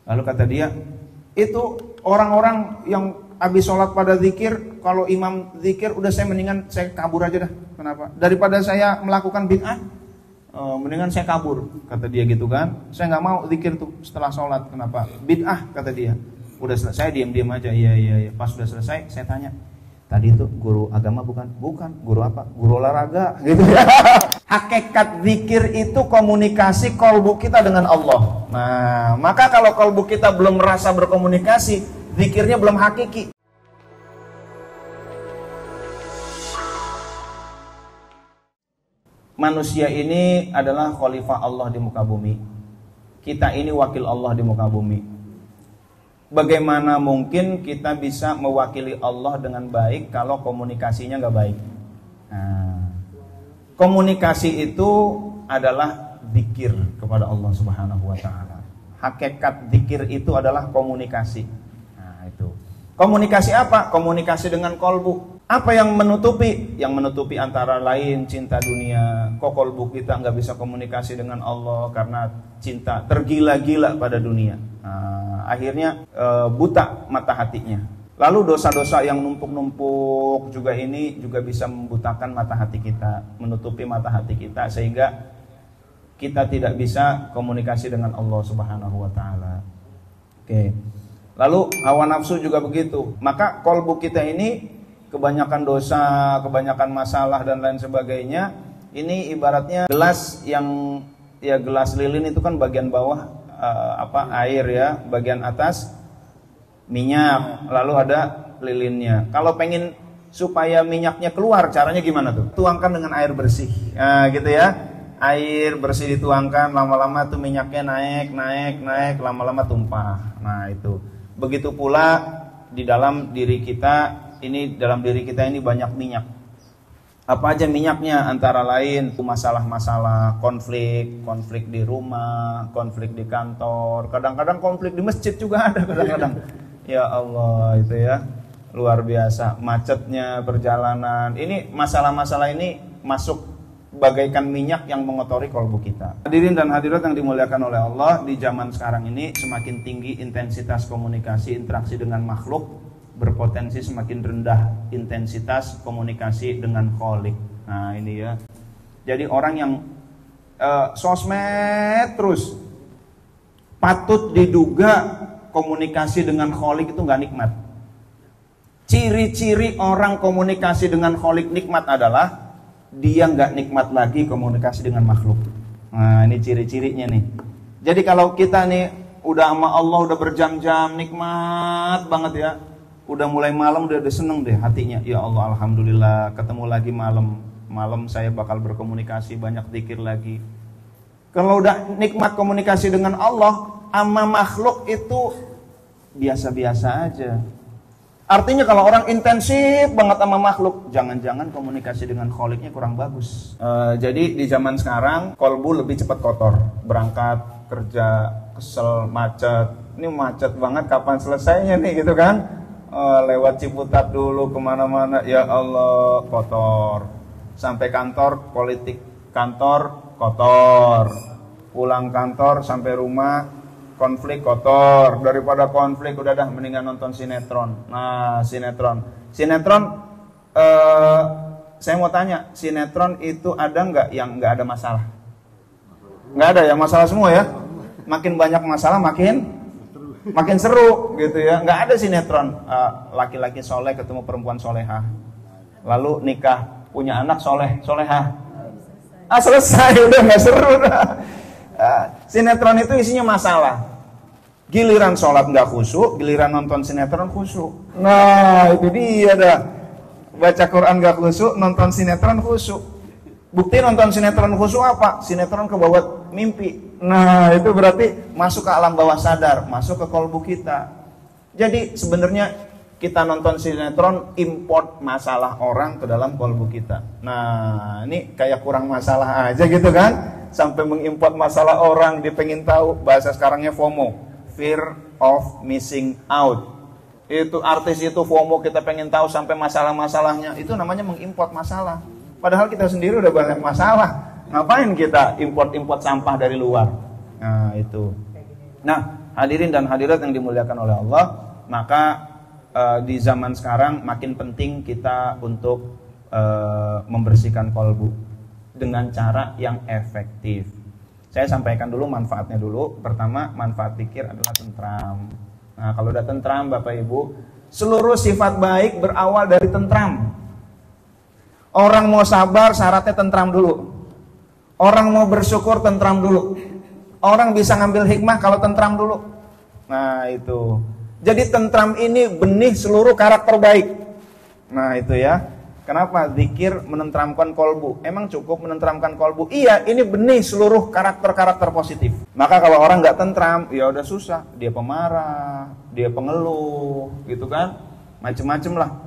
Lalu kata dia, itu orang-orang yang habis sholat pada zikir, kalau imam zikir udah saya mendingan saya kabur aja dah. Kenapa? Daripada saya melakukan bid'ah, mendingan saya kabur, kata dia gitu kan. Saya nggak mau zikir tuh setelah sholat. Kenapa? Bid'ah, kata dia. Udah selesai, diam-diam aja. Iya. Pas sudah selesai, saya tanya, tadi itu guru agama bukan? Bukan. Guru apa? Guru olahraga, gitu ya. Hakikat zikir itu komunikasi qalbu kita dengan Allah. Nah, maka kalau qalbu kita belum merasa berkomunikasi, zikirnya belum hakiki. Manusia ini adalah khalifah Allah di muka bumi. Kita ini wakil Allah di muka bumi. Bagaimana mungkin kita bisa mewakili Allah dengan baik kalau komunikasinya nggak baik? Nah, komunikasi itu adalah zikir kepada Allah Subhanahu wa taala. Hakikat zikir itu adalah komunikasi. Nah, itu. Komunikasi apa? Komunikasi dengan qalbu. Apa yang menutupi? Yang menutupi antara lain cinta dunia. Kok qalbu kita nggak bisa komunikasi dengan Allah karena cinta tergila-gila pada dunia. Nah, akhirnya buta mata hatinya. Lalu dosa-dosa yang numpuk-numpuk juga ini juga bisa membutakan mata hati kita, menutupi mata hati kita sehingga kita tidak bisa komunikasi dengan Allah Subhanahu wa taala. Oke. Lalu hawa nafsu juga begitu. Maka qalbu kita ini kebanyakan dosa, kebanyakan masalah dan lain sebagainya. Ini ibaratnya gelas yang gelas lilin itu kan bagian bawah air ya, bagian atas minyak, lalu ada lilinnya. Kalau pengen supaya minyaknya keluar, caranya gimana tuh? Tuangkan dengan air bersih. Nah, gitu ya. Air bersih dituangkan, lama-lama tuh minyaknya naik, lama-lama tumpah. Nah, itu. Begitu pula di dalam diri kita. Ini dalam diri kita ini banyak minyak. Apa aja minyaknya? Antara lain masalah-masalah, konflik di rumah, konflik di kantor, kadang-kadang konflik di masjid juga ada kadang-kadang. Ya Allah, itu ya luar biasa. Macetnya perjalanan. Ini masalah-masalah ini masuk bagaikan minyak yang mengotori kalbu kita. Hadirin dan hadirat yang dimuliakan oleh Allah, di zaman sekarang ini semakin tinggi intensitas komunikasi interaksi dengan makhluk, berpotensi semakin rendah intensitas komunikasi dengan Khalik. Nah, ini ya. Jadi orang yang sosmed terus, patut diduga komunikasi dengan Khalik itu nggak nikmat. Ciri-ciri orang komunikasi dengan Khalik nikmat adalah dia nggak nikmat lagi komunikasi dengan makhluk. Nah, ini ciri-cirinya nih. Jadi kalau kita nih udah sama Allah udah berjam-jam nikmat banget ya. Udah mulai malam udah seneng deh hatinya. Ya Allah, alhamdulillah ketemu lagi malam saya bakal berkomunikasi, banyak zikir lagi. Kalau udah nikmat komunikasi dengan Allah, sama makhluk itu biasa-biasa aja. Artinya kalau orang intensif banget sama makhluk, jangan-jangan komunikasi dengan Kholiknya kurang bagus. Jadi di zaman sekarang kolbu lebih cepat kotor. Berangkat kerja kesel, macet. Ini macet banget, kapan selesainya nih gitu kan? Lewat Ciputat dulu kemana-mana, ya Allah kotor. Sampai kantor, politik kantor kotor. Pulang kantor sampai rumah konflik kotor. Daripada konflik udah dah mendingan nonton sinetron. Nah, sinetron saya mau tanya, sinetron itu ada nggak yang nggak ada masalah? Nggak ada ya, masalah semua ya. Makin banyak masalah makin seru gitu ya. Nggak ada sinetron laki-laki soleh ketemu perempuan solehah, lalu nikah punya anak solehah. Selesai, udah nggak seru dah. Sinetron itu isinya masalah. Giliran sholat nggak khusyuk, giliran nonton sinetron khusyuk. Nah, itu dia dah. Baca Quran nggak khusyuk, nonton sinetron khusyuk. Bukti nonton sinetron khusyuk apa? Sinetron kebawa mimpi. Nah, itu berarti masuk ke alam bawah sadar, masuk ke kalbu kita. Jadi sebenarnya kita nonton sinetron import masalah orang ke dalam kalbu kita. Nah, ini kayak kurang masalah aja gitu kan? Sampai mengimport masalah orang, dia pengen tahu. Bahasa sekarangnya FOMO, fear of missing out. Itu artis itu FOMO, kita pengen tahu sampai masalah-masalahnya. Itu namanya mengimport masalah. Padahal kita sendiri udah banyak masalah. Ngapain kita import sampah dari luar? Nah, itu. Nah, hadirin dan hadirat yang dimuliakan oleh Allah, maka di zaman sekarang makin penting kita untuk membersihkan kolbu dengan cara yang efektif. Saya sampaikan dulu manfaatnya dulu. Pertama, manfaat zikir adalah tentram. Nah, kalau udah tentram Bapak Ibu, seluruh sifat baik berawal dari tentram. Orang mau sabar syaratnya tentram dulu. Orang mau bersyukur tentram dulu. Orang bisa ngambil hikmah kalau tentram dulu. Nah itu. Jadi tentram ini benih seluruh karakter baik. Nah itu ya. Kenapa? Zikir menentramkan kolbu. Emang cukup menentramkan kolbu? Iya, ini benih seluruh karakter-karakter positif. Maka kalau orang nggak tentram, ya udah susah. Dia pemarah, dia pengeluh, gitu kan? Macem-macem lah.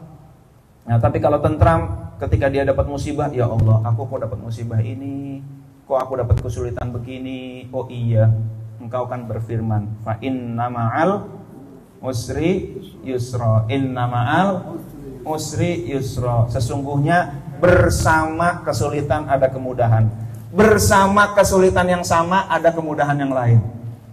Nah tapi kalau tentram, ketika dia dapat musibah, ya Allah, aku kok dapat musibah ini? Kok aku dapat kesulitan begini? Oh iya, Engkau kan berfirman, fa inna ma'al usri yusra, inna ma'al usri yusra. Sesungguhnya bersama kesulitan ada kemudahan. Bersama kesulitan yang sama ada kemudahan yang lain.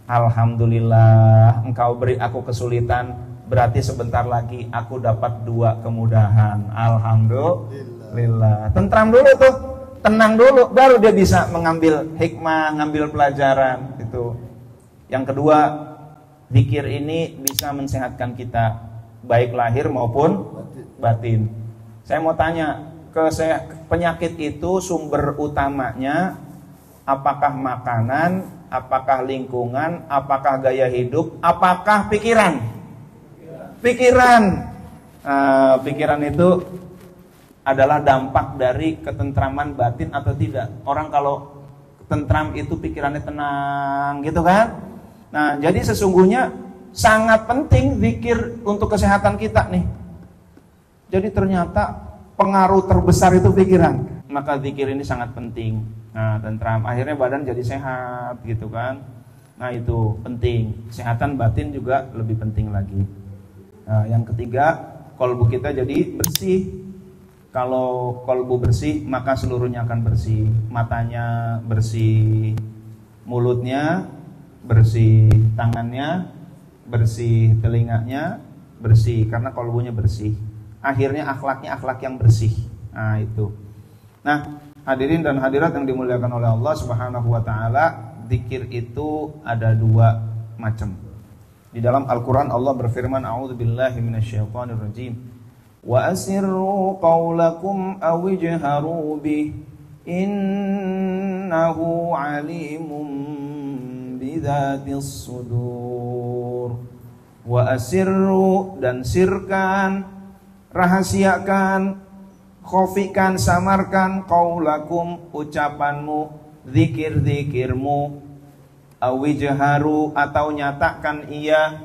Alhamdulillah, Engkau beri aku kesulitan, berarti sebentar lagi aku dapat 2 kemudahan. Alhamdulillah. Tentram dulu tuh, tenang dulu, baru dia bisa mengambil hikmah, ngambil pelajaran itu. Yang kedua, zikir ini bisa mensehatkan kita, baik lahir maupun batin. Saya mau tanya, penyakit itu sumber utamanya apakah makanan, apakah lingkungan, apakah gaya hidup, apakah pikiran? Pikiran. Pikiran itu adalah dampak dari ketentraman batin atau tidak. Orang kalau tentram itu pikirannya tenang gitu kan. Nah jadi sesungguhnya sangat penting zikir untuk kesehatan kita nih. Jadi ternyata pengaruh terbesar itu pikiran. Maka zikir ini sangat penting. Nah tentram, akhirnya badan jadi sehat gitu kan. Nah itu penting. Kesehatan batin juga lebih penting lagi. Nah yang ketiga, kolbu kita jadi bersih. Kalau kolbu bersih, maka seluruhnya akan bersih. Matanya bersih, mulutnya bersih, tangannya bersih, telinganya bersih, karena kolbunya bersih. Akhirnya akhlaknya akhlak yang bersih. Nah itu. Nah hadirin dan hadirat yang dimuliakan oleh Allah Subhanahu wa ta'ala, zikir itu ada 2 macam. Di dalam Al-Quran Allah berfirman, a'udzubillahi minasyaitonirrajim, wa asirru qawlakum awijharu bih innahu alimun bidzatis sudur. Wa asirru, dan sirkan, rahasiakan, khofikan, samarkan, qaulakum, ucapanmu, zikir-zikirmu, awijharu, atau nyatakan ia,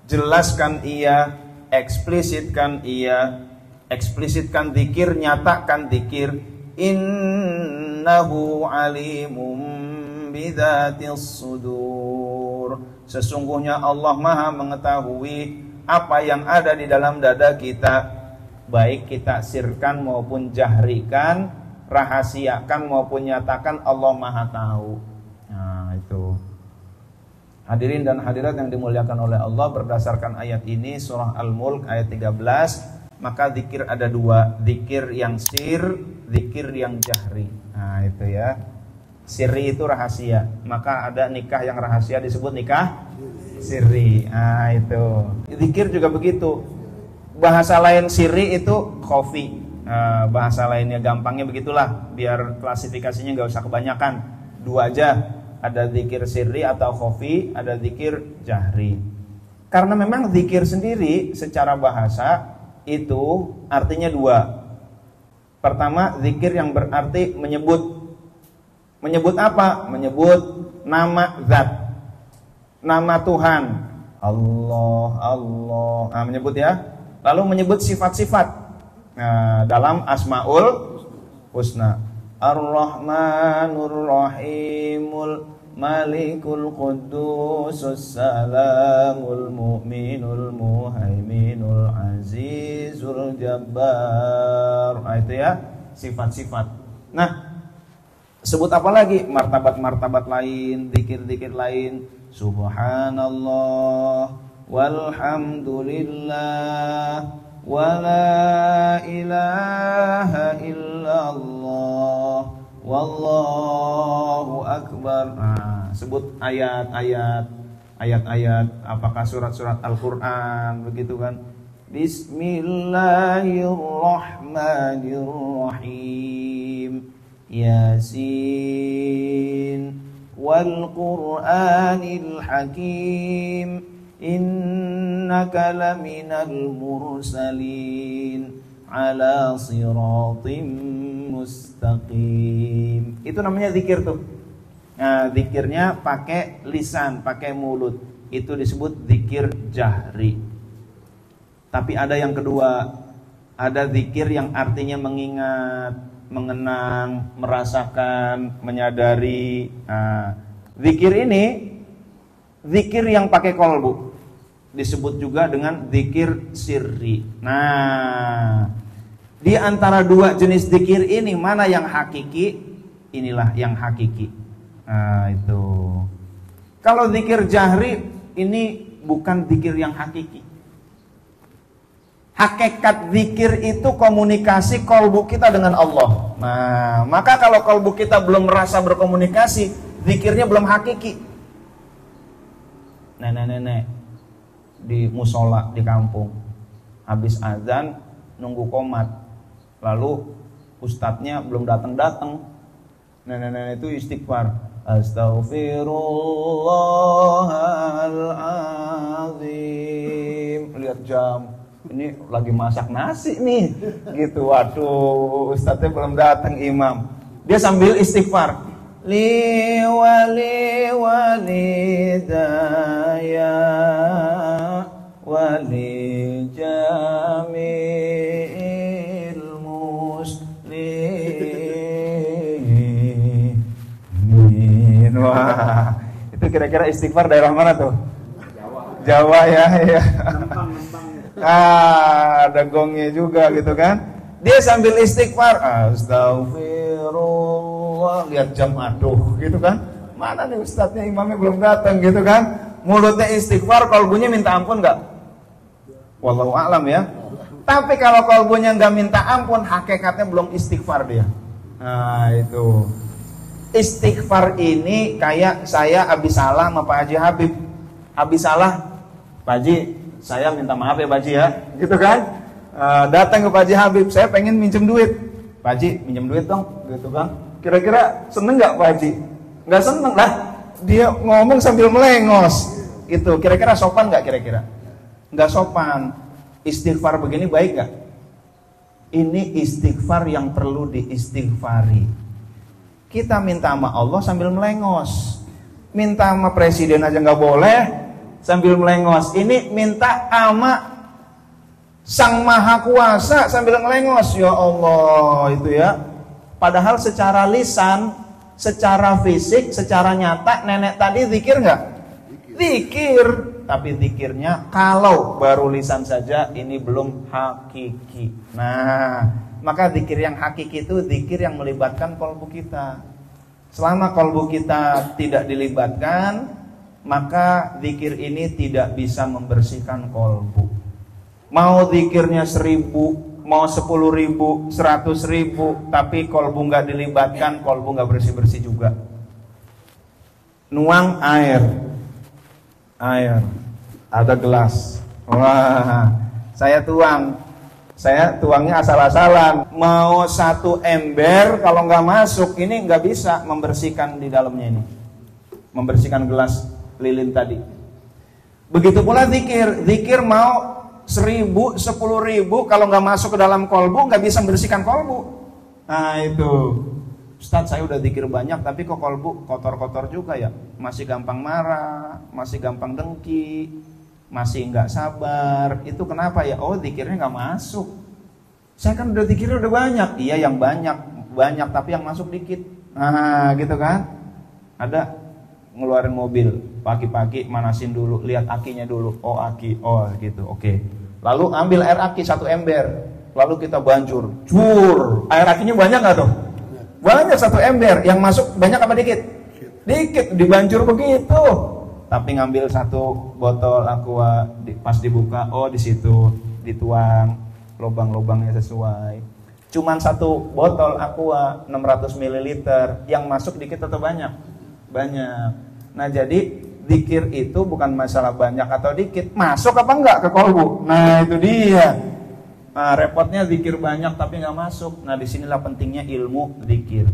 jelaskan ia, eksplisitkan ia, eksplisitkan zikir, nyatakan zikir. Innahu alimum bidzatis sudur. Sesungguhnya Allah Maha mengetahui apa yang ada di dalam dada kita, baik kita sirkan maupun jahrikan, rahasiakan maupun nyatakan, Allah Maha tahu. Nah itu. Hadirin dan hadirat yang dimuliakan oleh Allah, berdasarkan ayat ini surah Al-Mulk ayat 13, maka zikir ada 2, zikir yang sir, zikir yang jahri. Nah itu ya. Sirri itu rahasia, maka ada nikah yang rahasia disebut nikah sirri. Nah itu. Zikir juga begitu. Bahasa lain sirri itu khofi. Bahasa lainnya gampangnya begitulah, biar klasifikasinya nggak usah kebanyakan. 2 aja. Ada zikir sirri atau khofi, ada zikir jahri. Karena memang zikir sendiri secara bahasa itu artinya 2. Pertama, zikir yang berarti menyebut. Menyebut apa? Menyebut nama zat, nama Tuhan, Allah, Allah. Nah, menyebut ya. Lalu menyebut sifat-sifat. Nah, dalam Asmaul Husna, Ar-Rahmanur Rahimul Malikul Qudusus Salamul Mu'minul Muhaiminul Azizul Jabbar. Nah itu ya, sifat-sifat. Nah, Sebut apa lagi? Martabat-martabat lain, zikir-zikir lain. Subhanallah, walhamdulillah, wala ilaha illallah, wallahu akbar. Nah, sebut ayat-ayat, apakah surat-surat Al-Quran, begitu kan? Bismillahirrahmanirrahim. Yasin wal Qur'anil Hakim. Innaka laminal mursalin ala siratim mustaqim. Itu namanya zikir tuh. Nah, zikirnya pakai lisan, pakai mulut. Itu disebut zikir jahri. Tapi ada yang kedua, ada zikir yang artinya mengingat, mengenang, merasakan, menyadari. Nah, zikir ini zikir yang pakai kolbu, disebut juga dengan zikir sirri. Nah, di antara dua jenis zikir ini mana yang hakiki? Inilah yang hakiki. Nah, itu. Kalau zikir jahri ini bukan zikir yang hakiki. Hakikat zikir itu komunikasi kolbu kita dengan Allah. Nah, maka kalau kolbu kita belum merasa berkomunikasi, zikirnya belum hakiki. Nenek-nenek di musola di kampung, habis azan nunggu qomat, lalu ustadznya belum datang. Nenek-nenek itu istighfar, Astaghfirullahaladzim. Lihat jam, ini lagi masak nasi nih, gitu. Waduh, ustadznya belum datang, imam. Dia sambil istighfar, li wali walidaya wali jami'il muslimin. Wah, itu kira-kira istighfar daerah mana tuh? Jawa ya. Ada gongnya juga gitu kan. Dia sambil istighfar, astagfirullah. Lihat jam, aduh gitu kan. Mana nih ustadznya, imamnya belum datang gitu kan. Mulutnya istighfar, kalbunya minta ampun gak? Wallahu a'lam ya. Tapi kalau kalbunya gak minta ampun, hakikatnya belum istighfar dia. Nah itu. Istighfar ini kayak saya habis salah sama Pak Haji Habib. Habis salah, Pak Haji, saya minta maaf ya Pak Haji ya, gitu kan. Datang ke Pak Haji Habib, saya pengen minjem duit. Pak Haji, minjem duit dong, gitu kan. Kira-kira seneng gak Pak Haji? Gak seneng lah, dia ngomong sambil melengos. Itu kira-kira sopan gak kira-kira? Gak sopan. Istighfar begini baik gak? Ini istighfar yang perlu diistighfari. Kita minta sama Allah sambil melengos. Minta sama presiden aja gak boleh sambil melengos. Ini minta sama Sang Maha Kuasa sambil melengos. Ya Allah, itu ya. Padahal secara lisan, secara fisik, secara nyata, nenek tadi zikir nggak? Zikir. Tapi zikirnya kalau baru lisan saja, ini belum hakiki. Nah, maka zikir yang hakiki itu zikir yang melibatkan kolbu kita. Selama kolbu kita tidak dilibatkan, maka zikir ini tidak bisa membersihkan kolbu. Mau zikirnya 1000, mau 10.000, 100.000, tapi kolbu nggak dilibatkan, kolbu nggak bersih-bersih juga. Nuang air, ada gelas. Wah, saya tuangnya asal-asalan. Mau 1 ember, kalau nggak masuk, ini nggak bisa membersihkan di dalamnya ini, membersihkan gelas lilin tadi. Begitu pula zikir mau 1000, 10.000, kalau nggak masuk ke dalam kolbu, nggak bisa membersihkan kolbu. Nah itu, Ustadz saya udah zikir banyak, tapi kok kolbu kotor-kotor juga ya, masih gampang marah, masih gampang dengki, masih nggak sabar. Itu kenapa ya? Oh, zikirnya nggak masuk. Saya kan udah zikirnya udah banyak. Iya, yang banyak, tapi yang masuk dikit. Nah gitu kan. Ada ngeluarin mobil, pagi-pagi manasin dulu, lihat akinya dulu. Oh aki, oh gitu, oke. Lalu ambil air aki 1 ember, lalu kita banjur, air akinya banyak nggak tuh? Banyak satu ember, yang masuk banyak apa dikit? Dikit, dibanjur begitu. Tapi ngambil satu botol aqua, pas dibuka, oh di situ dituang, lubang-lubangnya sesuai. Cuman satu botol aqua 600 ml, yang masuk dikit atau banyak? Banyak. Nah jadi zikir itu bukan masalah banyak atau dikit, masuk apa enggak ke kolbu. Nah itu dia. Nah, repotnya zikir banyak tapi nggak masuk. Nah disinilah pentingnya ilmu zikir.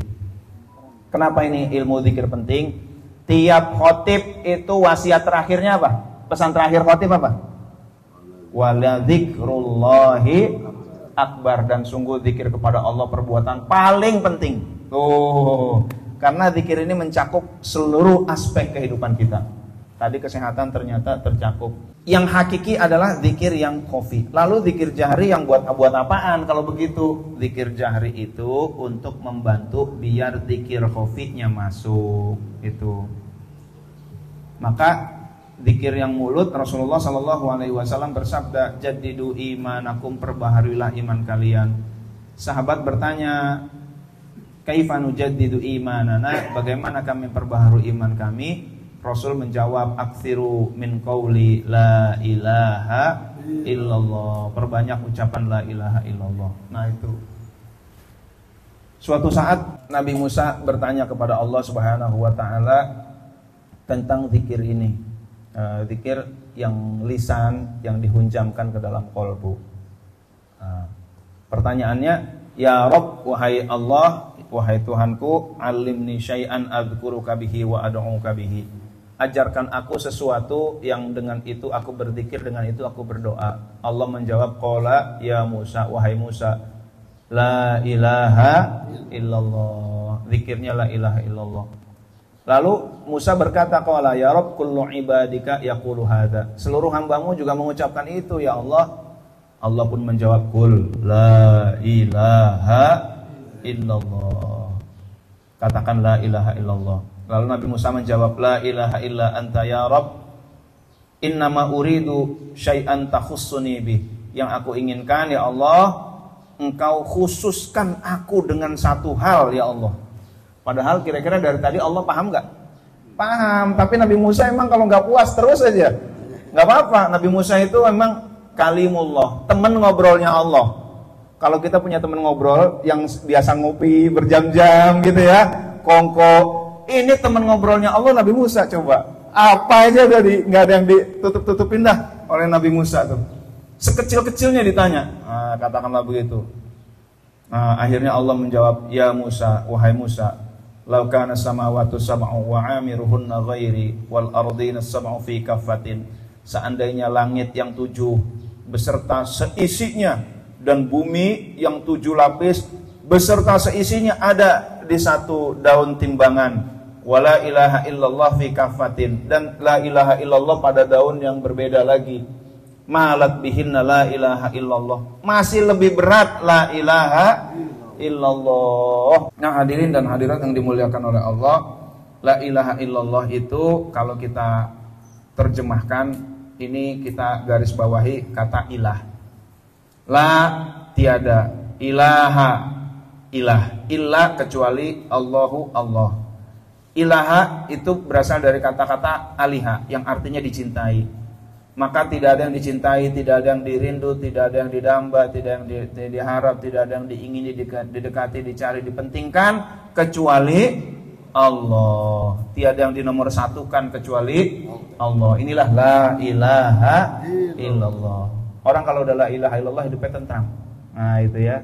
Kenapa ini ilmu zikir penting? Tiap khotib itu wasiat terakhirnya apa? Pesan terakhir khotib apa? Wala dzikrullahi akbar, dan sungguh zikir kepada Allah perbuatan paling penting. Tuh, karena zikir ini mencakup seluruh aspek kehidupan kita. Tadi kesehatan ternyata tercakup. Yang hakiki adalah zikir yang khafi. Lalu zikir jahri yang buat apaan kalau begitu? Zikir jahri itu untuk membantu biar zikir khafinya masuk itu. Maka zikir yang mulut, Rasulullah SAW bersabda, jaddidu imanakum, perbaharilah iman kalian. Sahabat bertanya, kaifa nujaddidu imanana, bagaimana kami perbaharui iman kami? Rasul menjawab, aktsiru min qauli la ilaha illallah, perbanyak ucapan la ilaha illallah. Nah itu. Suatu saat Nabi Musa bertanya kepada Allah Subhanahu wa taala tentang zikir ini. Zikir yang lisan, yang dihunjamkan ke dalam qalbu. Pertanyaannya, ya Rabb, wahai Allah, wahai Tuhanku, alimni syai'an adzkuruka bihi wa ad'uka bihi. Ajarkan aku sesuatu yang dengan itu aku berzikir, dengan itu aku berdoa. Allah menjawab, qala ya Musa, wahai Musa, la ilaha illallah. Zikirnya la ilaha illallah. Lalu Musa berkata, qala ya Rabb, kullu ibadika yaqulu hadza. Seluruh hambamu juga mengucapkan itu ya Allah. Allah pun menjawab, qul la ilaha illallah. Katakan la ilaha illallah. Lalu Nabi Musa menjawab, la ilaha illa anta ya Rabb, innama uridu syai'an takhussuni bih. Yang aku inginkan ya Allah, engkau khususkan aku dengan satu hal ya Allah. Padahal kira-kira dari tadi Allah paham gak? Paham, tapi Nabi Musa emang kalau gak puas terus aja. Gak apa-apa, Nabi Musa itu emang kalimullah, teman ngobrolnya Allah. Kalau kita punya teman ngobrol yang biasa ngopi berjam-jam gitu ya, kongko, ini teman ngobrolnya Allah Nabi Musa. Coba apa aja udah nggak ada yang ditutup-tutupin dah oleh Nabi Musa tuh. Sekecil-kecilnya ditanya, katakanlah begitu. Akhirnya Allah menjawab, ya Musa, wahai Musa, lau kana samawati sab'u wa 'amiruhunna ghairi wal ardina sab'u fi kaffatin. Seandainya langit yang 7 beserta seisinya dan bumi yang 7 lapis beserta seisinya ada di satu daun timbangan, wala ilaha illallah fi kafatin, dan la ilaha illallah pada daun yang berbeda lagi, malat bihinna la ilaha illallah, masih lebih berat la ilaha illallah. Nah hadirin dan hadirat yang dimuliakan oleh Allah, la ilaha illallah itu kalau kita terjemahkan, ini kita garis bawahi kata ilah. La tiada, ilaha ilah, ilah kecuali Allahu Allah. Ilaha itu berasal dari kata-kata aliha yang artinya dicintai. Maka tidak ada yang dicintai, tidak ada yang dirindu, tidak ada yang didamba, tidak ada yang diharap, tidak ada yang diingini, didekati, dicari, dipentingkan kecuali Allah. Tiada yang dinomorsatukan kecuali Allah. Inilah la ilaha illallah. Orang kalau udah la ilaha illallah hidupnya tentram. Nah itu ya.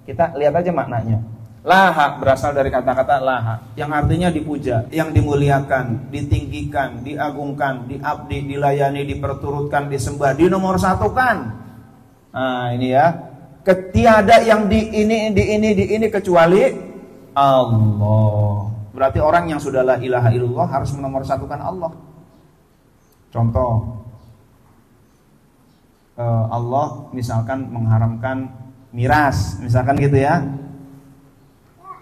Kita lihat aja maknanya. Laha berasal dari kata-kata laha, yang artinya dipuja, yang dimuliakan, ditinggikan, diagungkan, diabdi, dilayani, diperturutkan, disembah, dinomorsatukan. Nah ini ya, ketiada yang di ini kecuali Allah. Berarti orang yang sudah la ilaha illallah harus menomorsatukan Allah. Contoh, Allah misalkan mengharamkan miras, misalkan gitu ya.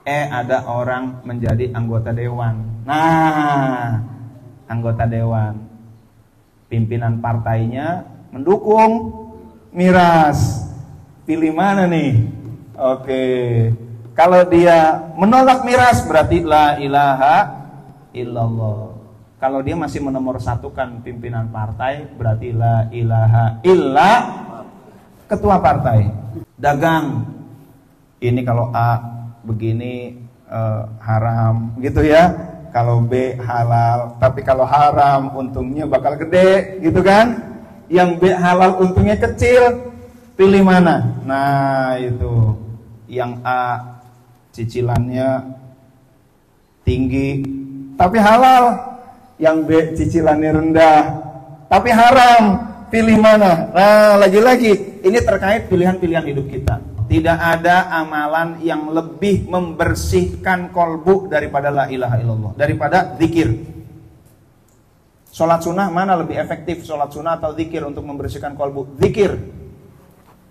Ada orang menjadi anggota dewan. Nah, anggota dewan, pimpinan partainya mendukung miras. Pilih mana nih? Oke, Kalau dia menolak miras berarti la ilaha illallah. Kalau dia masih menomorsatukan pimpinan partai berarti la ilaha illa ketua partai. Dagang, ini kalau A begini haram gitu ya, kalau B halal, tapi kalau haram untungnya bakal gede gitu kan. Yang B halal untungnya kecil, pilih mana? Nah itu, yang A cicilannya tinggi tapi halal, yang B cicilannya rendah tapi haram, pilih mana? Nah lagi-lagi ini terkait pilihan-pilihan hidup kita. Tidak ada amalan yang lebih membersihkan kolbu daripada la ilaha illallah, daripada zikir. Sholat sunnah mana lebih efektif, sholat sunnah atau zikir untuk membersihkan kolbu? Zikir.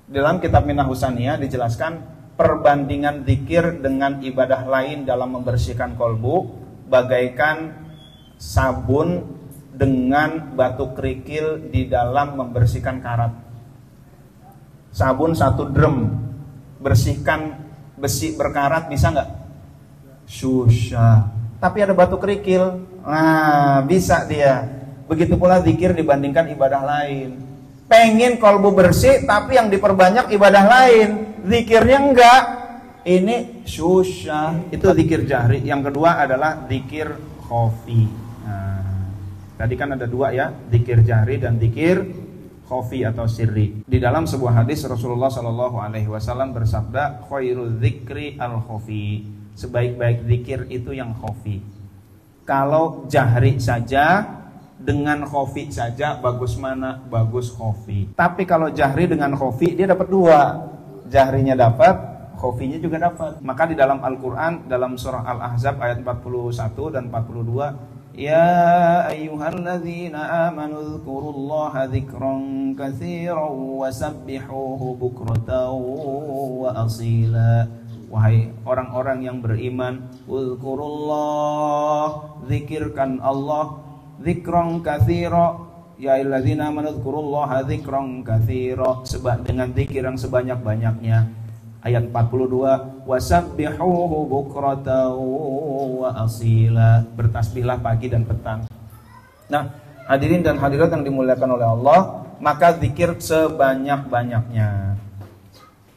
Dalam kitab Minah Husaniyah dijelaskan perbandingan zikir dengan ibadah lain dalam membersihkan kolbu bagaikan sabun dengan batu kerikil di dalam membersihkan karat. Sabun 1 drum bersihkan besi berkarat bisa nggak? Susah. Tapi ada batu kerikil, nah bisa dia. Begitu pula zikir dibandingkan ibadah lain. Pengen kolbu bersih tapi yang diperbanyak ibadah lain, zikirnya enggak, ini susah. Itu zikir jahri. Yang kedua adalah zikir khafi. Nah, tadi kan ada 2 ya, zikir jahri dan zikir khafi atau sirri. Di dalam sebuah hadis Rasulullah SAW bersabda, khairu dzikri al khafi. Sebaik-baik zikir itu yang khafi. Kalau jahri saja dengan khafi saja bagus mana? Bagus khafi. Tapi kalau jahri dengan khafi dia dapat 2. Jahrinya dapat, khafinya juga dapat. Maka di dalam Al-Qur'an dalam surah Al-Ahzab ayat 41 dan 42, ya ayyuhalladzina amanu dzkurullaha dzikran katsiran wasabbihuhu bukratan wa asila. Wahai orang-orang yang beriman, uzkurullah, zikirkan Allah, dzikran katsira, ya ayyuhalladzina amanu dzkurullaha dzikran katsira, dengan zikir yang sebanyak-banyaknya. Ayat 42, wasabbihuhu bukratan wa asila, bertasbihlah pagi dan petang. Nah, hadirin dan hadirat yang dimuliakan oleh Allah, maka zikir sebanyak-banyaknya.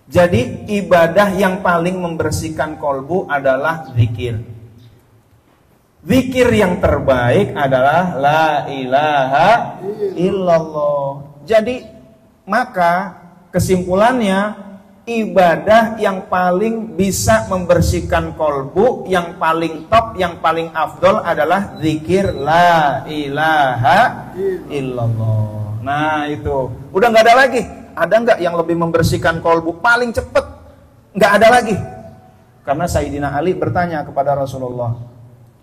Jadi ibadah yang paling membersihkan kolbu adalah zikir. Zikir yang terbaik adalah la ilaha illallah. Jadi maka kesimpulannya, ibadah yang paling bisa membersihkan kolbu, yang paling top, yang paling afdol adalah zikir la ilaha illallah. Nah itu, udah gak ada lagi. Ada nggak yang lebih membersihkan kolbu paling cepat? Nggak ada lagi. Karena Sayyidina Ali bertanya kepada Rasulullah,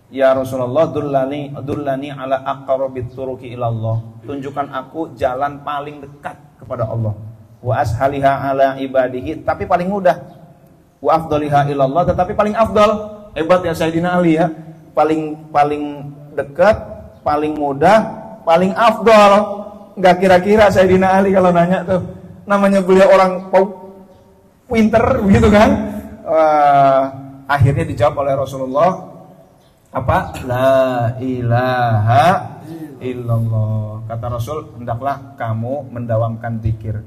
ya Rasulullah, dullani ala aqrabit turuqi ilallah. Tunjukkan aku jalan paling dekat kepada Allah. Wa ashaliha ala ibadihi, tapi paling mudah. Wa afdaliha ilallah, tetapi paling afdal. Hebat ya Sayyidina Ali ya. Paling dekat, paling mudah, paling afdal. Nggak kira-kira Sayyidina Ali kalau nanya tuh. Namanya beliau orang pinter begitu kan. Akhirnya dijawab oleh Rasulullah apa? La ilaha illallah. Kata Rasul, hendaklah kamu mendawamkan zikir.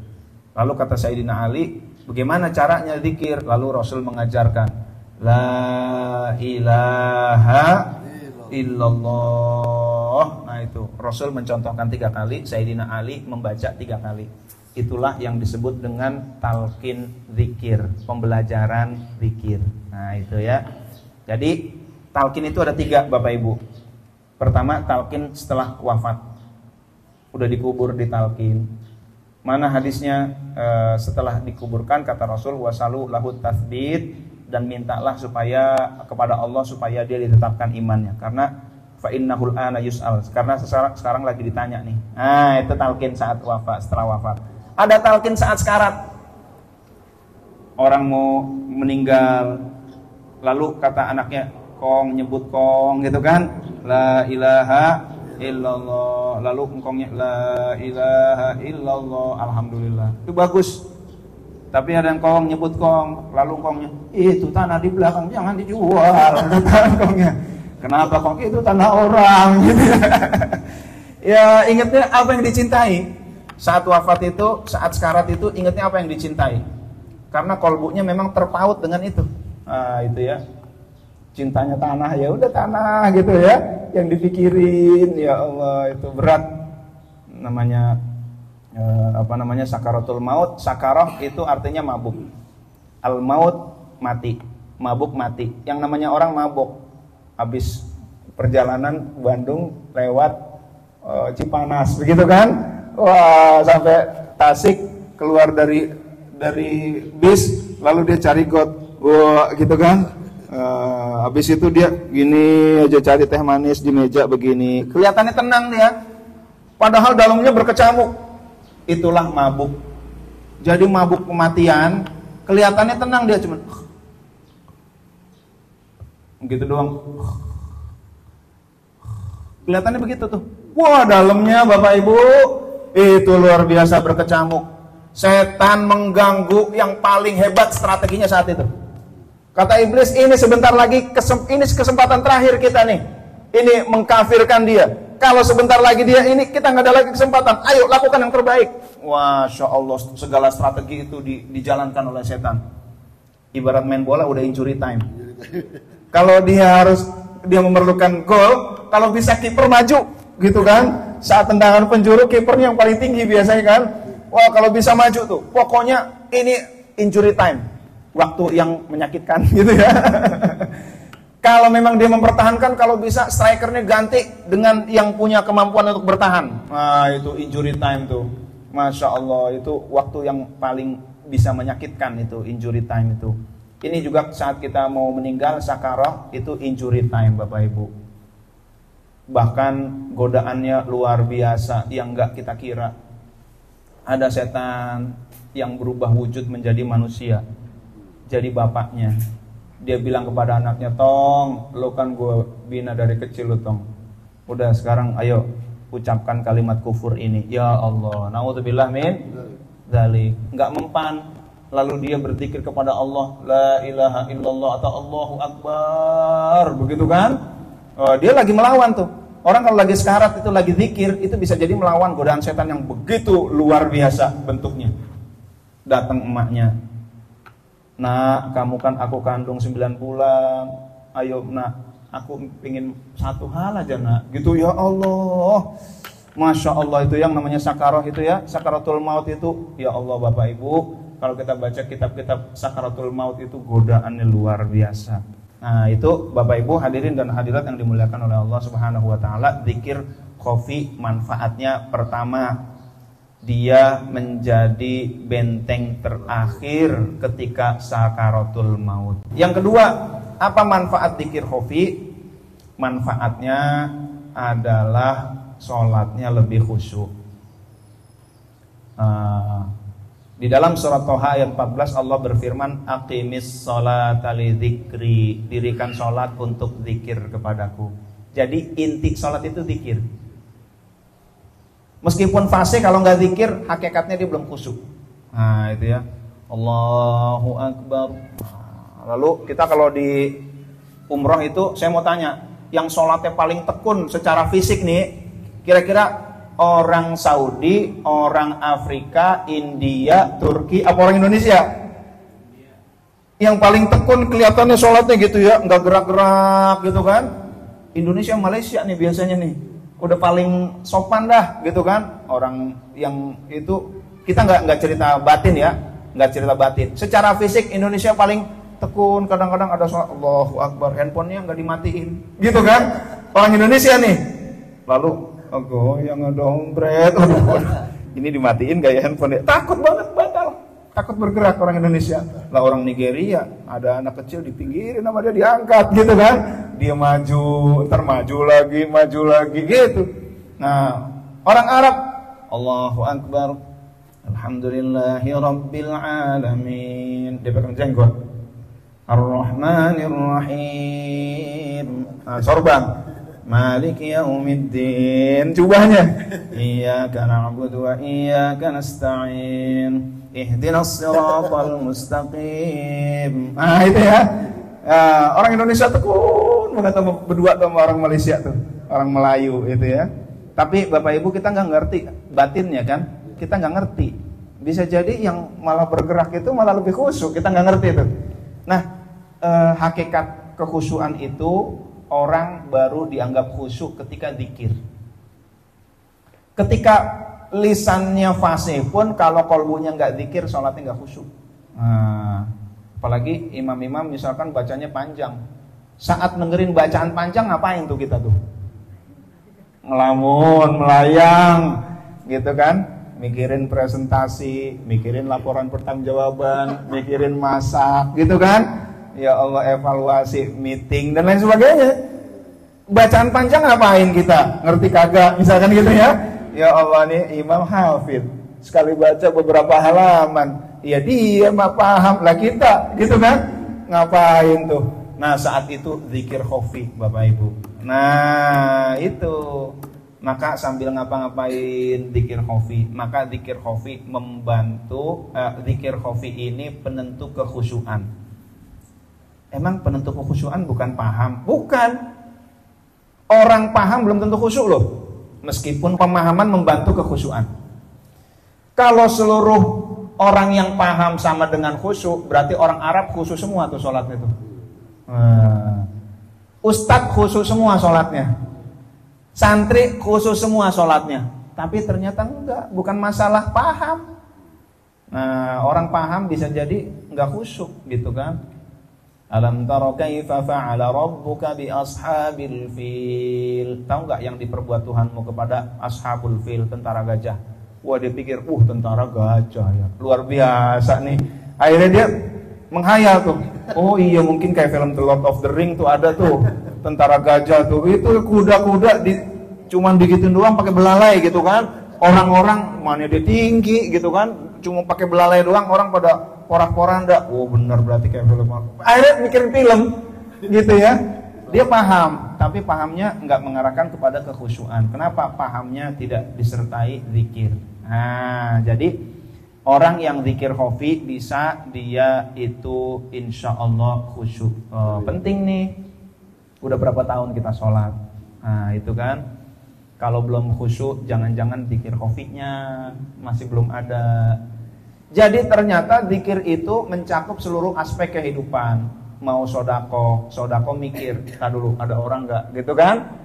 Lalu kata Sayyidina Ali, bagaimana caranya zikir? Lalu Rasul mengajarkan, la ilaha illallah. Nah itu Rasul mencontohkan 3 kali, Sayyidina Ali membaca 3 kali. Itulah yang disebut dengan talqin zikir, pembelajaran zikir. Nah itu ya. Jadi talqin itu ada 3 Bapak Ibu. Pertama talqin setelah wafat, udah dikubur ditalqin. Mana hadisnya? Setelah dikuburkan kata Rasul, wasalu lahu tatsbit, dan mintalah supaya kepada Allah supaya dia ditetapkan imannya, karena fa innahul ana yus'al, karena sekarang lagi ditanya nih. Nah itu talqin saat wafat, setelah wafat. Ada talqin saat sekarat, orang mau meninggal, lalu kata anaknya, kong, nyebut kong gitu kan, la ilaha illallah, lalu engkongnya la ilaha illallah, alhamdulillah. Itu bagus. Tapi ada yang kong nyebut kong, lalu kongnya, itu tanah di belakang jangan dijual, kata kongnya. Kenapa kong? Itu tanah orang. Gitu. Ya ingatnya apa yang dicintai. Saat wafat itu, saat sekarat itu ingatnya apa yang dicintai. Karena kolbunya memang terpaut dengan itu. Nah, itu ya. Cintanya tanah, ya udah tanah gitu ya. Yang dipikirin, ya Allah itu berat. Namanya sakaratul maut. Sakarah itu artinya mabuk. Al maut mati, mabuk mati. Yang namanya orang mabuk habis perjalanan Bandung lewat Cipanas begitu kan, wah sampai Tasik, keluar dari bis lalu dia cari got, wah gitu kan, habis itu dia gini aja cari teh manis di meja begini, kelihatannya tenang dia, padahal dalamnya berkecamuk. Itulah mabuk. Jadi mabuk kematian, kelihatannya tenang dia cuman gitu doang. Kelihatannya begitu tuh. Wah, dalamnya Bapak Ibu itu luar biasa berkecamuk. Setan mengganggu yang paling hebat strateginya saat itu. Kata iblis, ini sebentar lagi ini kesempatan terakhir kita nih. Ini mengkafirkan dia. Kalau sebentar lagi dia ini kita nggak ada lagi kesempatan. Ayo lakukan yang terbaik. Masya Allah, segala strategi itu dijalankan oleh setan. Ibarat main bola udah injury time. Kalau dia memerlukan gol, kalau bisa kiper maju, gitu kan? Saat tendangan penjuru kipernya yang paling tinggi biasanya kan. Wah kalau bisa maju tuh, pokoknya ini injury time, waktu yang menyakitkan gitu ya. Kalau memang dia mempertahankan, kalau bisa strikernya ganti dengan yang punya kemampuan untuk bertahan. Nah itu injury time tuh, Masya Allah itu waktu yang paling bisa menyakitkan itu injury time itu. Ini juga saat kita mau meninggal sakarah itu injury time Bapak Ibu. Bahkan godaannya luar biasa yang nggak kita kira. Ada setan yang berubah wujud menjadi manusia, jadi bapaknya. Dia bilang kepada anaknya, Tong, lo kan gue bina dari kecil lo Tong. Udah sekarang ayo ucapkan kalimat kufur ini. Ya Allah, naudzubillah min dzalik. Enggak mempan. Lalu dia berzikir kepada Allah, la ilaha illallah atau Allahu akbar. Begitu kan? Dia lagi melawan tuh. Orang kalau lagi sekarat itu lagi zikir, itu bisa jadi melawan godaan setan yang begitu luar biasa bentuknya. Datang emaknya. Nak, kamu kan aku kandung 9 bulan. Ayo nak, aku ingin satu hal aja nak. Gitu ya Allah. Masya Allah itu yang namanya sakarah itu ya. Sakaratul maut itu. Ya Allah Bapak Ibu, kalau kita baca kitab-kitab sakaratul maut itu godaannya luar biasa. Nah itu Bapak Ibu hadirin dan hadirat yang dimuliakan oleh Allah Subhanahu Wa Taala. Zikir khafi manfaatnya pertama, dia menjadi benteng terakhir ketika sakaratul maut. Yang kedua, apa manfaat zikir khafi? Manfaatnya adalah sholatnya lebih khusyuk. Di dalam surat Thaha ayat 14 Allah berfirman, aqimis sholata li dzikri, dirikan sholat untuk zikir kepadaku. Jadi inti sholat itu zikir. Meskipun fase kalau nggak zikir, hakikatnya dia belum khusyuk. Nah itu ya, Allahu Akbar. Lalu kita kalau di umroh itu, saya mau tanya, yang sholatnya paling tekun secara fisik nih, kira-kira orang Saudi, orang Afrika, India, Turki, apa orang Indonesia? Yang paling tekun kelihatannya sholatnya gitu ya, nggak gerak-gerak gitu kan? Indonesia, Malaysia nih biasanya nih. Udah paling sopan dah gitu kan, orang yang itu kita nggak cerita batin ya, nggak cerita batin. Secara fisik Indonesia paling tekun, kadang-kadang ada sholat Allahu Akbar, handphonenya nggak dimatiin, gitu kan? Orang Indonesia nih, lalu aku yang ngedompret, ini dimatiin gak ya handphonenya? Takut banget batal, takut bergerak orang Indonesia. Lah orang Nigeria ada anak kecil dipinggirin sama dia diangkat gitu kan? Dia maju, ntar maju lagi gitu. Nah, orang Arab Allahu Akbar, alhamdulillahi rabbil alamin. Dia pakai jenggot. Ar-Rahmanir Rahim. Nah, sorban. Maliki yaumiddin. Cubanya. Iyyaka na'budu wa iyyaka nasta'in. Ihdinas siratal mustaqim. Nah, itu ya. Orang Indonesia tekun banget berdua sama orang Malaysia tuh. Orang Melayu itu ya. Tapi Bapak Ibu kita nggak ngerti batinnya kan? Kita nggak ngerti. Bisa jadi yang malah bergerak itu malah lebih khusyuk. Kita nggak ngerti itu. Nah, hakikat kekhusyuan itu orang baru dianggap khusyuk ketika zikir. Ketika lisannya fasih pun kalau kolbunya nggak zikir, sholatnya nggak khusyuk. Nah, apalagi imam-imam misalkan bacanya panjang. Saat dengerin bacaan panjang ngapain tuh kita tuh? Ngelamun, melayang, gitu kan? Mikirin presentasi, mikirin laporan pertanggungjawaban, mikirin masak, gitu kan? Ya Allah, evaluasi, meeting dan lain sebagainya. Bacaan panjang ngapain kita? Ngerti kagak? Misalkan gitu ya. Ya Allah nih imam hafid. Sekali baca beberapa halaman, ya dia mah paham lah kita, gitu kan? Ngapain tuh? Nah, saat itu zikir khafi, Bapak Ibu. Nah, itu. Maka sambil ngapa-ngapain zikir khafi. Maka zikir khafi membantu, zikir khafi ini penentu kekhusyuan. Emang penentu kekhusyuan bukan paham? Bukan. Orang paham belum tentu khusyuk loh. Meskipun pemahaman membantu kekhusyuan. Kalau seluruh orang yang paham sama dengan khusyuk, berarti orang Arab khusyuk semua tuh sholatnya tuh. Ustadz khusyuk semua sholatnya. Santri khusyuk semua sholatnya. Tapi ternyata enggak, bukan masalah paham. Nah, orang paham bisa jadi enggak khusyuk gitu kan. Alam tara kaifa fa'ala rabbuka bi ashabil fil. Tahu enggak yang diperbuat Tuhanmu kepada ashabul fil, tentara gajah? Wah, dia pikir, tentara gajah ya. Luar biasa nih. Akhirnya dia menghayal tuh. Oh iya, mungkin kayak film The Lord of the Ring tuh ada tuh tentara gajah tuh. Itu kuda-kuda cuman digituin doang pakai belalai gitu kan. Orang-orang mana dia tinggi gitu kan. Cuma pakai belalai doang, orang pada porak-poranda. Oh benar, berarti kayak film aku. Akhirnya mikirin film gitu ya. Dia paham, tapi pahamnya nggak mengarahkan kepada kekhusyuan. Kenapa? Pahamnya tidak disertai zikir. Nah, jadi orang yang zikir khafi bisa dia itu insya Allah khusyuk. Penting nih. Udah berapa tahun kita sholat? Nah itu kan. Kalau belum khusyuk, jangan-jangan zikir khafinya masih belum ada. Jadi ternyata zikir itu mencakup seluruh aspek kehidupan. Mau sodako mikir, dulu ada orang nggak, gitu kan?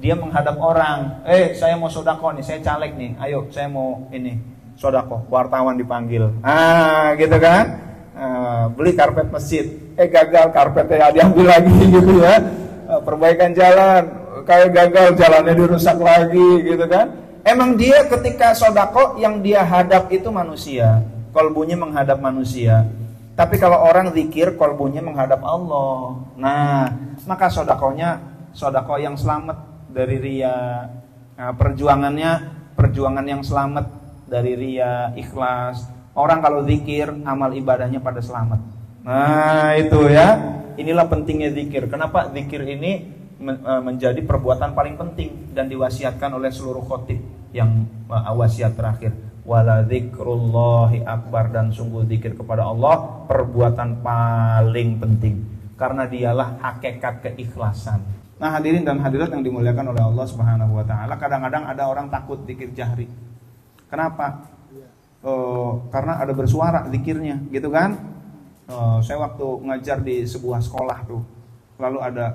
Dia menghadap orang, saya mau sodako nih, saya caleg nih, ayo saya mau ini sodako, wartawan dipanggil, gitu kan? Beli karpet masjid, gagal karpetnya diambil lagi gitu ya. Perbaikan jalan, kayak gagal jalannya dirusak lagi, gitu kan? Emang dia ketika sodako yang dia hadap itu manusia. Kolbunya menghadap manusia. Tapi kalau orang zikir, kolbunya menghadap Allah. Nah, maka sodako yang selamat dari riya. Nah, perjuangan yang selamat dari riya, ikhlas. Orang kalau zikir, amal ibadahnya pada selamat. Nah, itu ya. Inilah pentingnya zikir. Kenapa zikir ini menjadi perbuatan paling penting dan diwasiatkan oleh seluruh khotib yang wasiat terakhir. Wala dzikrullahi akbar, dan sungguh zikir kepada Allah perbuatan paling penting karena dialah hakikat keikhlasan. Nah, hadirin dan hadirat yang dimuliakan oleh Allah Subhanahu wa taala, kadang-kadang ada orang takut zikir jahri. Kenapa? Karena ada bersuara zikirnya, gitu kan? Saya waktu ngajar di sebuah sekolah tuh, lalu ada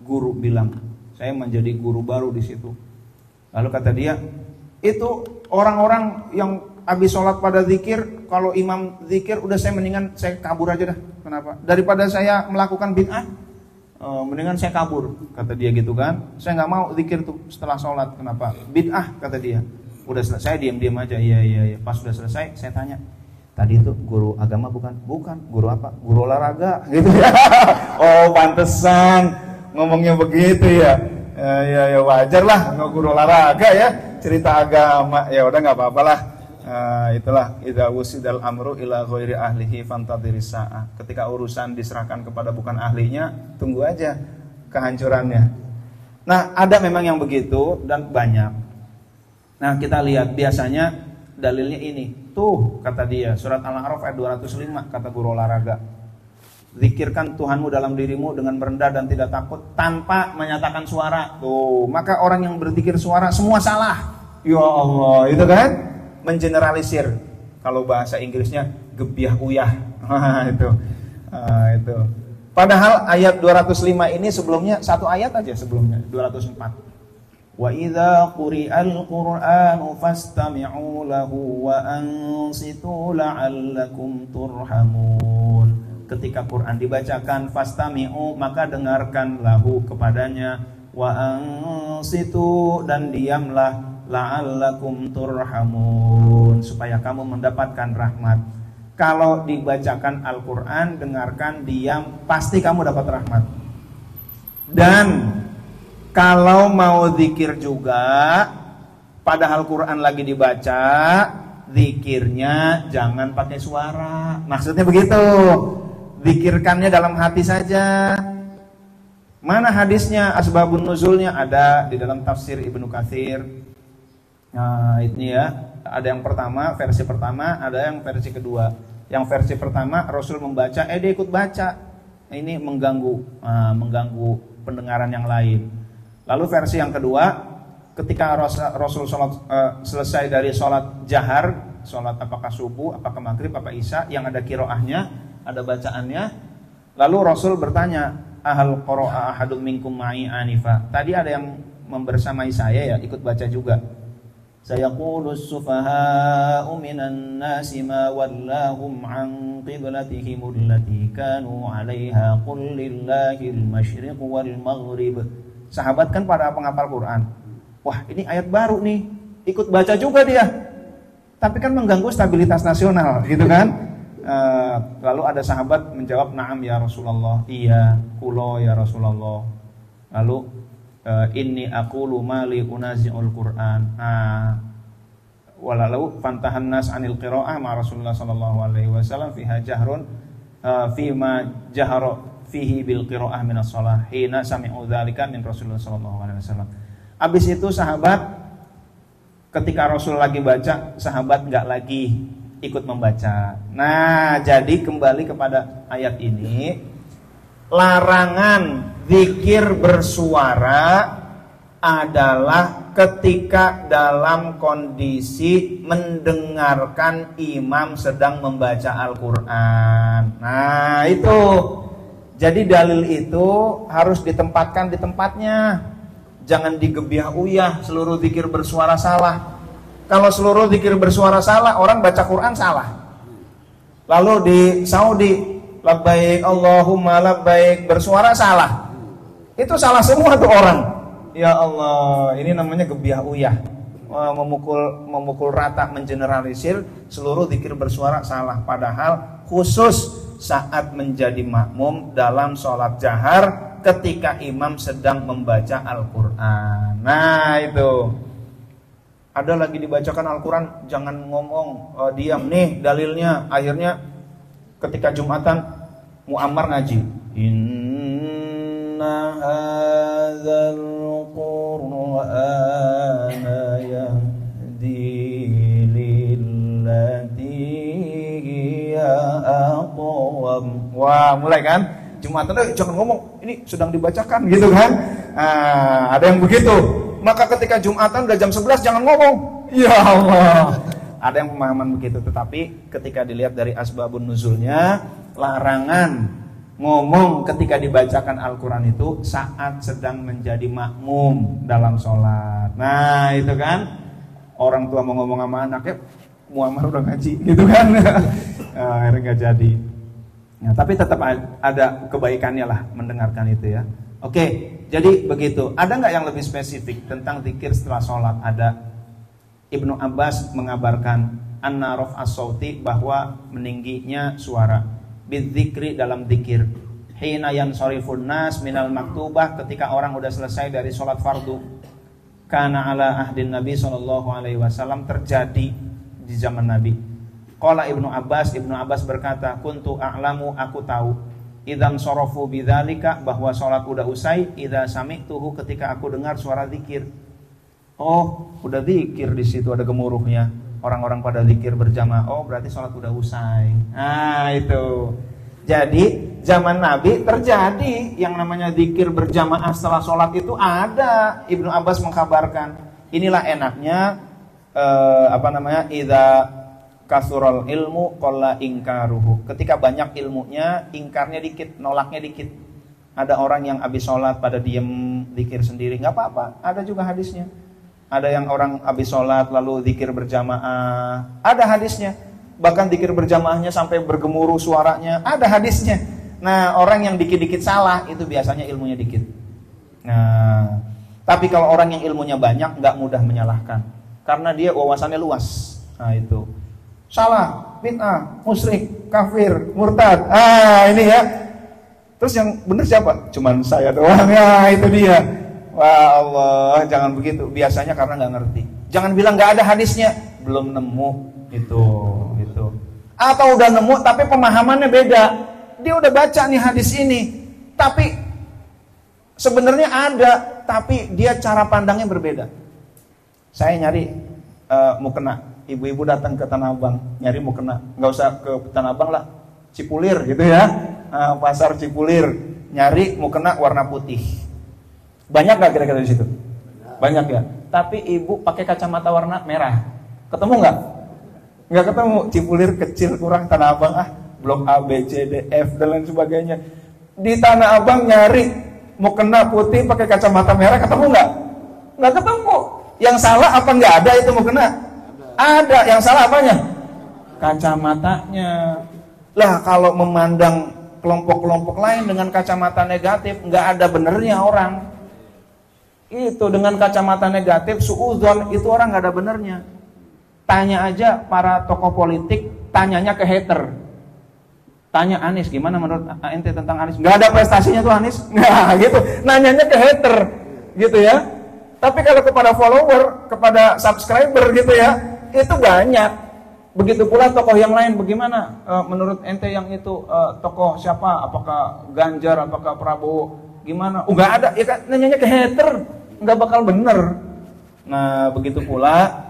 guru bilang, saya menjadi guru baru di situ. Lalu kata dia, itu orang-orang yang habis sholat pada zikir, kalau imam zikir udah saya mendingan saya kabur aja dah. Kenapa? Daripada saya melakukan bid'ah, mendingan saya kabur, kata dia gitu kan. Saya nggak mau zikir tuh setelah sholat. Kenapa? Bid'ah, kata dia. Udah selesai, diam-diam aja. Iya. Pas sudah selesai, saya tanya, tadi itu guru agama bukan? Bukan. Guru apa? Guru olahraga, gitu ya. Oh, pantesan ngomongnya begitu ya. Ya wajar lah, nggak guru olahraga ya, cerita agama ya udah nggak apa-apa lah. Itulah idza wusidal amru ila ghairi ahlihi fantadhiris saah. Ketika urusan diserahkan kepada bukan ahlinya, tunggu aja kehancurannya. Nah, ada memang yang begitu dan banyak. Nah, kita lihat biasanya dalilnya ini. Tuh, kata dia, surat Al-A'raf ayat 205, kata guru olahraga. Zikirkan Tuhanmu dalam dirimu dengan merendah dan tidak takut tanpa menyatakan suara. Tuh, maka orang yang berzikir suara semua salah. Ya Allah, itu kan mengeneralisir. Kalau bahasa Inggrisnya gebiah uyah. Itu. Padahal ayat 205 ini sebelumnya satu ayat aja sebelumnya, 204. Wa idza quri'al Qur'anu fastami'u lahu wa ansitu la'allakum turhamun. Ketika Quran dibacakan, fastami'u, maka dengarkan, lahu, kepadanya, wa ansitu, dan diamlah, la'allakum turhamun, supaya kamu mendapatkan rahmat. Kalau dibacakan Al-Quran, dengarkan, diam, pasti kamu dapat rahmat. Dan kalau mau zikir juga, padahal Quran lagi dibaca, zikirnya jangan pakai suara. Maksudnya begitu. Zikirkannya dalam hati saja. Mana hadisnya, asbabun nuzulnya? Ada di dalam tafsir Ibnu Katsir. Nah, ini ya. Ada yang pertama, versi pertama, ada yang versi kedua. Yang versi pertama, Rasul membaca, dia ikut baca. Ini mengganggu pendengaran yang lain. Lalu versi yang kedua, ketika Rasul selesai dari sholat jahar, sholat apakah subuh, apakah maghrib, apakah isya, yang ada kiroahnya, ada bacaannya. Lalu Rasul bertanya, ahal qara'a ahadum minkum ma'i anifa. Tadi ada yang membersamai saya ya, ikut baca juga. Sayaqulus sufaha'u minan nasi ma wallahum an qiblatihim allati kanu 'alaiha qul lillahil masyriq wal maghrib. Sahabat kan pada penghafal Quran. Wah, ini ayat baru nih. Ikut baca juga dia. Tapi kan mengganggu stabilitas nasional, gitu kan? Lalu ada sahabat menjawab, "Na'am ya Rasulullah." Iya, kulo ya Rasulullah. Lalu inni aqulu mali unazi'ul Qur'an. Walalau fantahan nas anil qira'ah ma Rasulullah sallallahu alaihi wasallam fiha jahrun fima jahara fihi bil qira'ah min as-shalah hina sami'u dzalika min Rasulullah sallallahu alaihi wasallam. Habis itu sahabat ketika Rasul lagi baca, sahabat enggak lagi ikut membaca. Nah, jadi kembali kepada ayat ini, larangan zikir bersuara adalah ketika dalam kondisi mendengarkan imam sedang membaca Al-Quran. Nah, itu. Jadi dalil itu harus ditempatkan di tempatnya. Jangan digebiah uyah seluruh zikir bersuara salah. Kalau seluruh zikir bersuara salah, orang baca Quran salah. Lalu di Saudi, labbaik Allahumma labbaik, bersuara salah. Itu salah semua tuh orang. Ya Allah, ini namanya gebiah uyah. Memukul rata, mengeneralisir seluruh zikir bersuara salah. Padahal khusus saat menjadi makmum dalam sholat jahar ketika imam sedang membaca Al-Quran. Nah, itu. Ada lagi dibacakan Al-Quran, jangan ngomong, diam nih dalilnya. Akhirnya ketika Jumatan Muammar ngaji, inna hadzal qur'ana yahdi lillati hiya aqwam. Wah, mulai kan? Jumatan, jangan ngomong, ini sedang dibacakan gitu kan? Ada yang begitu. Maka ketika Jumatan udah jam 11 jangan ngomong. Ya Allah. Ada yang pemahaman begitu, tetapi ketika dilihat dari asbabun nuzulnya, larangan ngomong ketika dibacakan Al-Quran itu saat sedang menjadi makmum dalam sholat. Nah, itu kan orang tua mau ngomong sama anaknya, Muammar udah ngaji gitu kan. Akhirnya gak jadi. Nah, tapi tetap ada kebaikannya lah mendengarkan itu ya. Oke, jadi begitu. Ada nggak yang lebih spesifik tentang zikir setelah sholat? Ada. Ibnu Abbas mengabarkan anna raf'as sauti, bahwa meningginya suara bidzikri, dalam zikir, hina yansorifun nas minal maktubah, ketika orang udah selesai dari sholat fardu, kana ala ahdin Nabi sallallahu alaihi wasallam, terjadi di zaman Nabi. Qala Ibnu Abbas berkata, kuntu a'lamu, aku tahu, Idzan sorofu bidzalika, bahwa sholat udah usai, idza sami'tuhu, ketika aku dengar suara zikir. Oh, udah zikir, di situ ada gemuruhnya. Orang-orang pada zikir berjamaah. Oh, berarti sholat udah usai. Nah, itu. Jadi zaman Nabi terjadi yang namanya zikir berjamaah setelah sholat itu ada. Ibnu Abbas mengkabarkan. Inilah enaknya idza kasurul ilmu qalla ingkaruhu. Ketika banyak ilmunya, ingkarnya dikit, nolaknya dikit. Ada orang yang habis sholat pada diem zikir sendiri, nggak apa-apa. Ada juga hadisnya. Ada yang orang habis sholat lalu zikir berjamaah, ada hadisnya. Bahkan zikir berjamaahnya sampai bergemuruh suaranya, ada hadisnya. Nah, orang yang dikit-dikit salah itu biasanya ilmunya dikit. Nah, tapi kalau orang yang ilmunya banyak nggak mudah menyalahkan, karena dia wawasannya luas. Nah, itu salah, bid'ah, musyrik, kafir, murtad. Ini ya. Terus yang benar siapa? Cuman saya doang. Ya, itu dia. Wah, Allah, jangan begitu. Biasanya karena nggak ngerti. Jangan bilang nggak ada hadisnya, belum nemu itu. Atau udah nemu tapi pemahamannya beda. Dia udah baca nih hadis ini, tapi sebenarnya ada, tapi dia cara pandangnya berbeda. Saya nyari mukena, ibu-ibu datang ke Tanah Abang nyari mukena, nggak usah ke Tanah Abang lah, Cipulir gitu ya, pasar Cipulir, nyari mukena warna putih. Banyak gak kira-kira di situ? Banyak ya. Tapi ibu pakai kacamata warna merah. Ketemu nggak? Nggak ketemu. Cipulir kecil, kurang. Tanah Abang blok A, B, C, D, F dan lain sebagainya. Di Tanah Abang nyari mukena putih pakai kacamata merah, ketemu nggak? Nggak ketemu. Yang salah apa nggak ada itu mukena? Ada. Yang salah apanya? Kacamatanya. Lah kalau memandang kelompok-kelompok lain dengan kacamata negatif, nggak ada benernya orang. Itu dengan kacamata negatif, suudzon, itu orang nggak ada benernya. Tanya aja para tokoh politik, tanyanya ke hater. Tanya Anies, gimana menurut ente tentang Anies? Nggak ada prestasinya tuh Anies. Nah gitu, nanyanya ke hater, gitu ya. Tapi kalau kepada follower, kepada subscriber gitu ya, itu banyak. Begitu pula tokoh yang lain, bagaimana menurut ente yang itu tokoh siapa? Apakah Ganjar, apakah Prabowo? Gimana? Nggak ada, ya kan nanyanya ke hater, nggak bakal bener. Nah begitu pula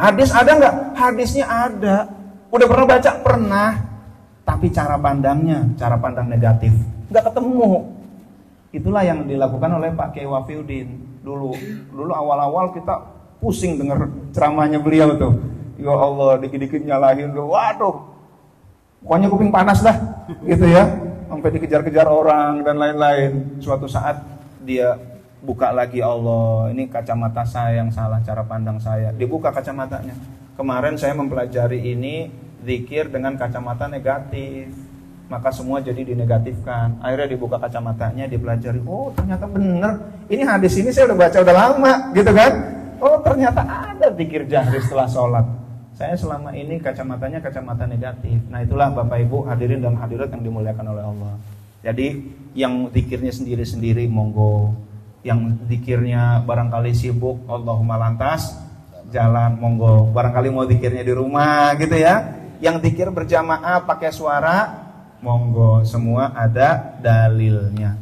hadis ada nggak? Hadisnya ada. Udah pernah baca? Pernah. Tapi cara pandangnya, cara pandang negatif, nggak ketemu. Itulah yang dilakukan oleh Pak Kiai Wafiuddin dulu awal-awal kita pusing dengar ceramahnya beliau tuh. Ya Allah, dikit-dikit nyalahin, waduh, pokoknya kuping panas dah, gitu ya, sampai dikejar-kejar orang dan lain-lain. Suatu saat dia buka lagi, Allah, ini kacamata saya yang salah, cara pandang saya. Dibuka kacamatanya. Kemarin saya mempelajari ini zikir dengan kacamata negatif, maka semua jadi dinegatifkan. Akhirnya dibuka kacamatanya, dipelajari. Oh ternyata bener. Ini hadis ini saya udah baca udah lama, gitu kan? Oh ternyata ada zikir jahri setelah sholat. Saya selama ini kacamatanya kacamata negatif. Nah itulah Bapak Ibu hadirin dan hadirat yang dimuliakan oleh Allah. Jadi yang zikirnya sendiri-sendiri monggo. Yang zikirnya barangkali sibuk, Allahumma lantas jalan monggo. Barangkali mau zikirnya di rumah gitu ya. Yang zikir berjamaah pakai suara, monggo, semua ada dalilnya.